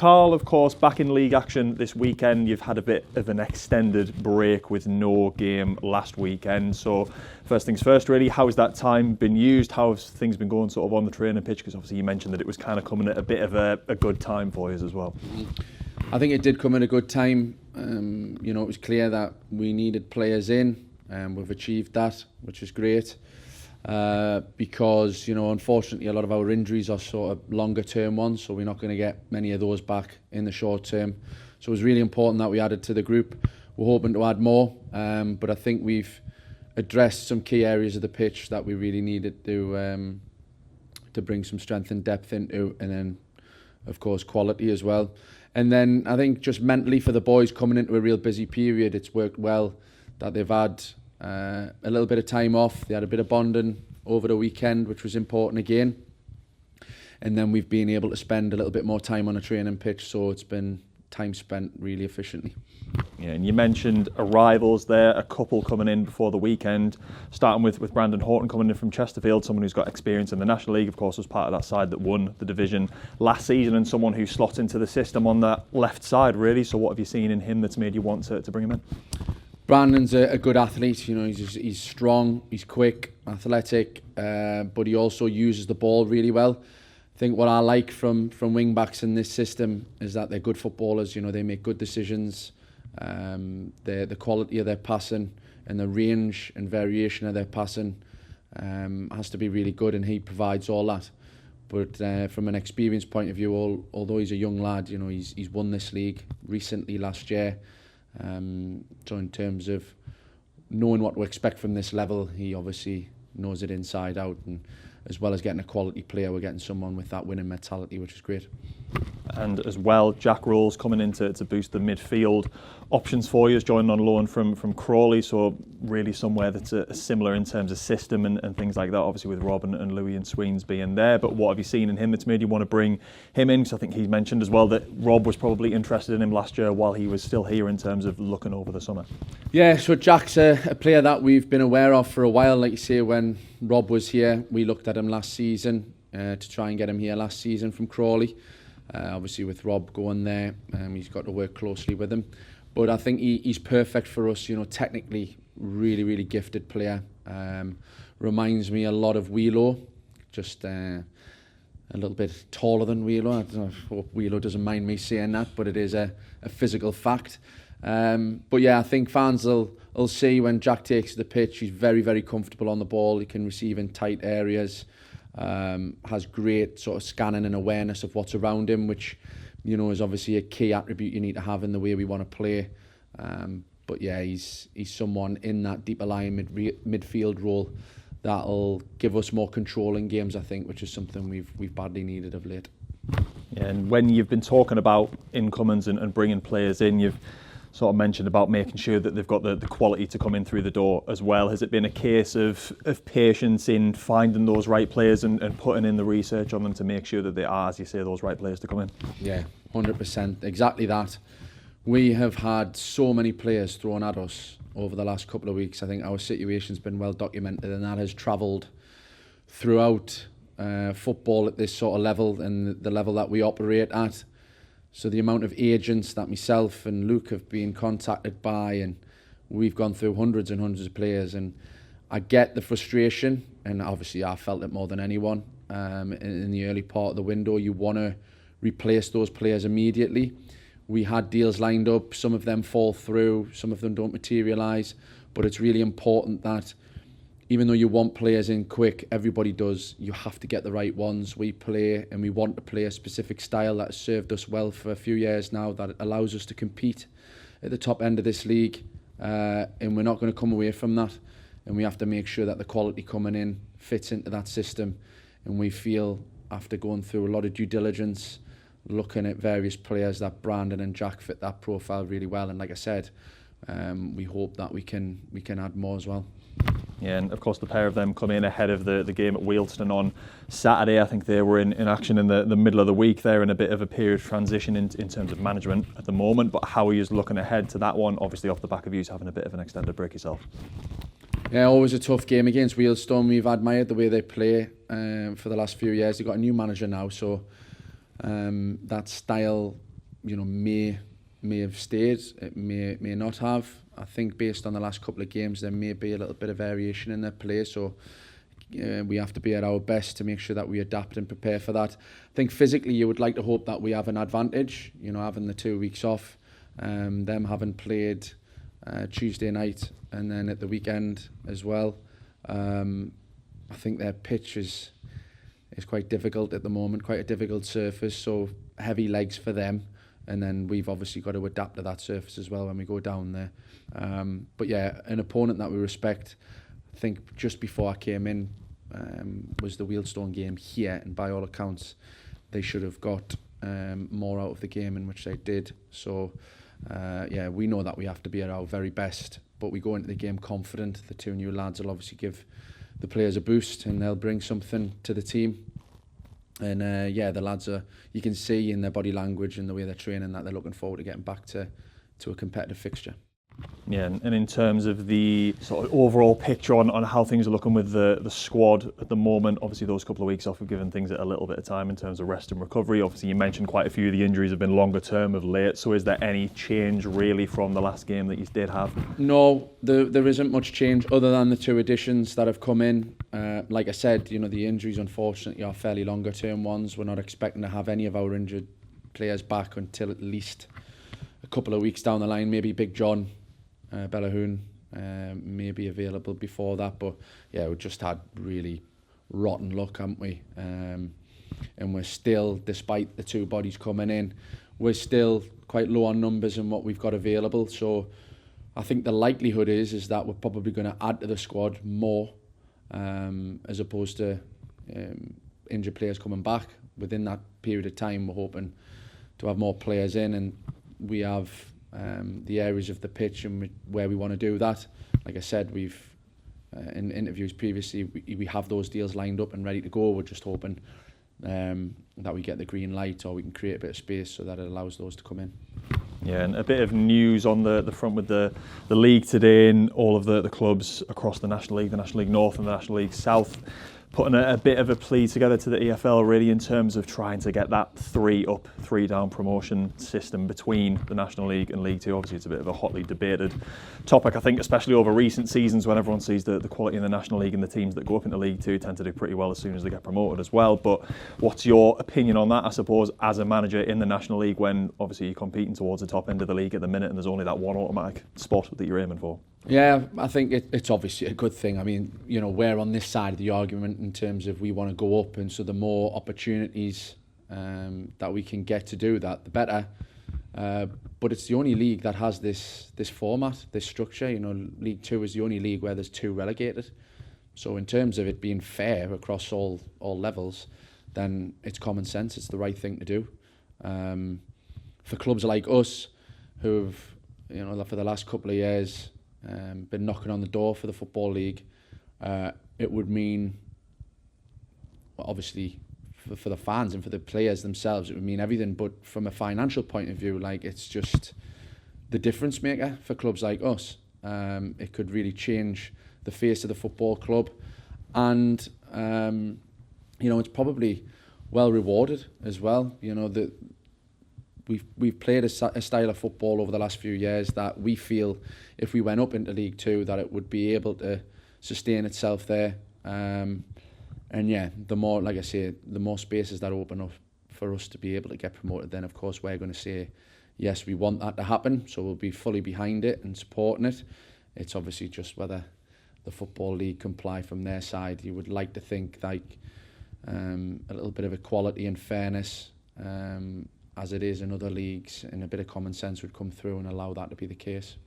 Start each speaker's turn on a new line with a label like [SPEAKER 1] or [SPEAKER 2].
[SPEAKER 1] Carl, of course, back in league action this weekend. You've had a bit of an extended break with no game last weekend. So first things first, really, how has that time been used? How have things been going sort of on the training pitch? Because obviously you mentioned that it was kind of coming at a bit of a good time for you as well.
[SPEAKER 2] I think it did come at a good time. It was clear that we needed players in, and we've achieved that, which is great. Because unfortunately a lot of our injuries are sort of longer term ones, so we're not going to get many of those back in the short term. So it was really important that we added to the group. We're hoping to add more, but I think we've addressed some key areas of the pitch that we really needed to bring some strength and depth into, and then of course quality as well. And then I think just mentally for the boys coming into a real busy period, it's worked well that they've had a little bit of time off. They had a bit of bonding over the weekend, which was important again. And then we've been able to spend a little bit more time on a training pitch, so it's been time spent really efficiently.
[SPEAKER 1] Yeah, and you mentioned arrivals there, a couple coming in before the weekend, starting with Brandon Horton coming in from Chesterfield, someone who's got experience in the National League, of course, was part of that side that won the division last season, and someone who slots into the system on that left side, really. So what have you seen in him that's made you want to bring him in?
[SPEAKER 2] Brandon's a good athlete. He's strong, he's quick, athletic, but he also uses the ball really well. I think what I like from wing backs in this system is that they're good footballers. They make good decisions. The quality of their passing and the range and variation of their passing has to be really good, and he provides all that. But from an experience point of view, although he's a young lad, he's won this league recently last year. So in terms of knowing what to expect from this level, he obviously knows it inside out, and as well as getting a quality player, we're getting someone with that winning mentality, which is great.
[SPEAKER 1] And as well, Jack Rolls coming in to boost the midfield options for you, is joining on loan from Crawley, so really somewhere that's similar in terms of system and things like that, obviously with Rob and Louis and Sweens being there. But what have you seen in him that's made you want to bring him in? Because I think he's mentioned as well that Rob was probably interested in him last year while he was still here in terms of looking over the summer.
[SPEAKER 2] Yeah, so Jack's a player that we've been aware of for a while. Like you say, when Rob was here, we looked at him last season to try and get him here last season from Crawley. Obviously with Rob going there, he's got to work closely with him. But I think he's perfect for us, technically really, really gifted player. Reminds me a lot of Wealdstone, just a little bit taller than Wealdstone. I hope Wealdstone doesn't mind me saying that, but it is a physical fact. But yeah, I think fans will see when Jack takes the pitch, he's very, very comfortable on the ball. He can receive in tight areas. Has great sort of scanning and awareness of what's around him, which is obviously a key attribute you need to have in the way we want to play. But yeah, he's someone in that deeper line midfield role that'll give us more control in games, I think, which is something we've badly needed of late.
[SPEAKER 1] Yeah, and when you've been talking about incomings and bringing players in, you've sort of mentioned about making sure that they've got the quality to come in through the door as well. Has it been a case of patience in finding those right players and putting in the research on them to make sure that they are, as you say, those right players to come in? Yeah,
[SPEAKER 2] 100%. Exactly that. We have had so many players thrown at us over the last couple of weeks. I think our situation's been well documented, and that has travelled throughout football at this sort of level and the level that we operate at. So the amount of agents that myself and Luke have been contacted by, and we've gone through hundreds and hundreds of players, and I get the frustration, and obviously I felt it more than anyone in the early part of the window. You want to replace those players immediately. We had deals lined up, some of them fall through, some of them don't materialise, but it's really important that even though you want players in quick, everybody does, you have to get the right ones. We play and we want to play a specific style that has served us well for a few years now, that allows us to compete at the top end of this league, and we're not going to come away from that, and we have to make sure that the quality coming in fits into that system. And we feel, after going through a lot of due diligence, looking at various players, that Brandon and Jack fit that profile really well, and like I said, we hope that we can add more as well.
[SPEAKER 1] Yeah, and of course the pair of them come in ahead of the game at Wealdstone on Saturday. I think they were in action in the middle of the week. They're in a bit of a period of transition in terms of management at the moment, but how are you looking ahead to that one, obviously off the back of you having a bit of an extended break yourself?
[SPEAKER 2] Yeah, always a tough game against Wealdstone. We've admired the way they play for the last few years. They've got a new manager now, so that style may have stayed, it may not have. I think based on the last couple of games, there may be a little bit of variation in their play, so we have to be at our best to make sure that we adapt and prepare for that. I think physically you would like to hope that we have an advantage, having the 2 weeks off, them having played Tuesday night and then at the weekend as well. I think their pitch is quite difficult at the moment, quite a difficult surface, so heavy legs for them. And then we've obviously got to adapt to that surface as well when we go down there. But yeah, an opponent that we respect. I think just before I came in was the Wealdstone game here, and by all accounts, they should have got more out of the game, in which they did. So yeah, we know that we have to be at our very best, but we go into the game confident. The 2 new lads will obviously give the players a boost, and they'll bring something to the team. And yeah, the lads you can see in their body language and the way they're training that they're looking forward to getting back to a competitive fixture.
[SPEAKER 1] Yeah, and in terms of the sort of overall picture on how things are looking with the squad at the moment, obviously those couple of weeks off have given things a little bit of time in terms of rest and recovery. Obviously you mentioned quite a few of the injuries have been longer term of late, so is there any change really from the last game that you did have?
[SPEAKER 2] No, there isn't much change other than the 2 additions that have come in. Like I said, the injuries unfortunately are fairly longer term ones. We're not expecting to have any of our injured players back until at least a couple of weeks down the line. Maybe Big John Bellahoon may be available before that, but yeah, we just had really rotten luck, haven't we? And we're still, despite the 2 bodies coming in, we're still quite low on numbers in what we've got available. So I think the likelihood is that we're probably going to add to the squad more, as opposed to injured players coming back. Within that period of time, we're hoping to have more players in, and we have the areas of the pitch and where we want to do that. Like I said, we've in interviews previously, we have those deals lined up and ready to go. We're just hoping that we get the green light, or we can create a bit of space so that it allows those to come in.
[SPEAKER 1] Yeah, and a bit of news on the front with the league today, and all of the clubs across the National League North and the National League South, putting a bit of a plea together to the EFL really in terms of trying to get that 3 up, 3 down promotion system between the National League and League Two. Obviously it's a bit of a hotly debated topic, I think, especially over recent seasons when everyone sees the quality in the National League, and the teams that go up into League Two tend to do pretty well as soon as they get promoted as well. But what's your opinion on that, I suppose, as a manager in the National League, when obviously you're competing towards the top end of the league at the minute and there's only that one automatic spot that you're aiming for?
[SPEAKER 2] Yeah, I think it's obviously a good thing. I mean, we're on this side of the argument in terms of we want to go up, and so the more opportunities that we can get to do that, the better. But it's the only league that has this format, this structure. League Two is the only league where there's 2 relegated. So in terms of it being fair across all levels, then it's common sense. It's the right thing to do. For clubs like us, who've for the last couple of years been knocking on the door for the Football League, it would mean, obviously, for the fans and for the players themselves, it would mean everything. But from a financial point of view, it's just the difference maker for clubs like us. It could really change the face of the football club, and it's probably well rewarded as well. That we've played a style of football over the last few years that we feel if we went up into League Two that it would be able to sustain itself there. And yeah, the more, like I say, the more spaces that open up for us to be able to get promoted, then of course we're going to say, yes, we want that to happen. So we'll be fully behind it and supporting it. It's obviously just whether the Football League comply from their side. You would like to think a little bit of equality and fairness, as it is in other leagues, and a bit of common sense would come through and allow that to be the case.